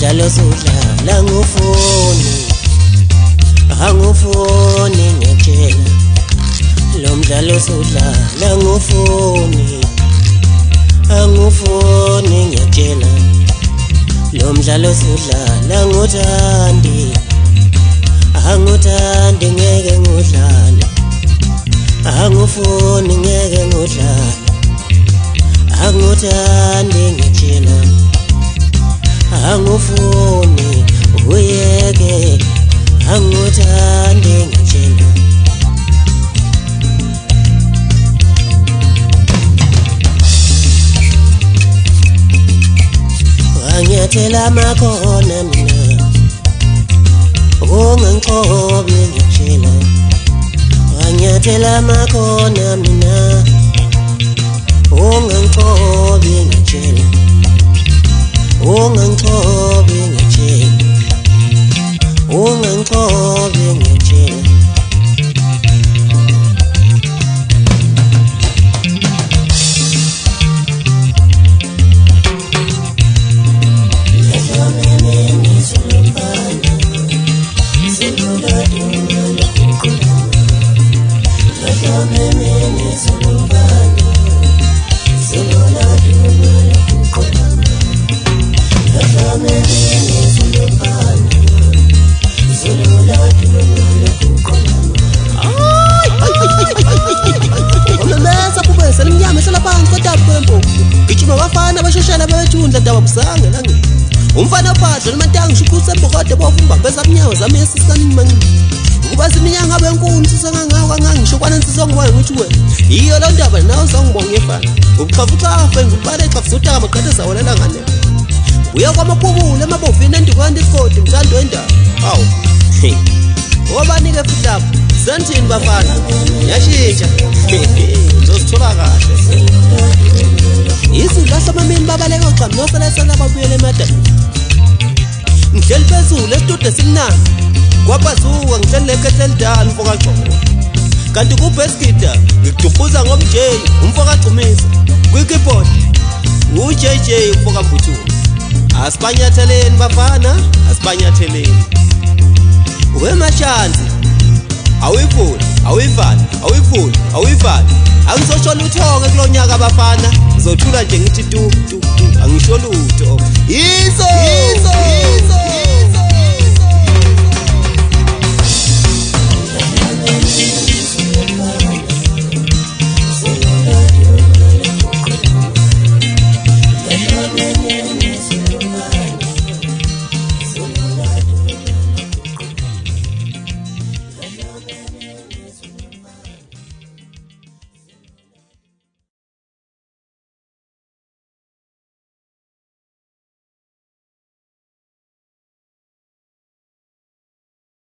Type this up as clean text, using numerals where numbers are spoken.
mdlalo sudlala ngufuni angufuni ngiyatshela lo mdlalo sudlala ngufuni angufuni ngiyatshela lo mdlalo sudlala ngothandi angithandi ngeke ngudlale angufuni ngeke ngudlale angithandi ngitshela angufuni uyeke angithandi ngitshela wanyathela makhona mina ungangixobi ngitshela wanyathela makhona mina ungangixobi ngitshela ungangixobi ngitshela ungangixobi ngitshela umfana phadla nomantanga shukuse bokode bovumba bezamnyawo zami esisani mangi ukuba siminyanga benkulu sisengangawo kangangisho kwana nsizongoba ngithi wena iyo lo ndaba nawo songibonga efana ubuxafuxafu engubale xa kusutaka maqhatha zawolela ngane uya kwamaphubulo emabovini endikwanti isikodi mthando endaba awu obanike futhi lapho sendini bafana yashintsha ngizosithola kahle izulu lamamini babaleka cha noselesela babuyele emadani ngihleli phezulu esitudio simnandi kwabazuka ngihleli lekhehle lidala umfoka Gxomo kanti kubeskida ngikudukuza ngomjeyi umfoka Gxumisa kwikeyboard uJJ umfoka Mbuthulu asibanyatheleni bafana asibanyatheleni wemashanzi awuyivuli awuyivali awuyivuli awuyivali angizosho lutho-ke kulonyaka abafana ngizothula nje ngithi tu angisho lutho yizo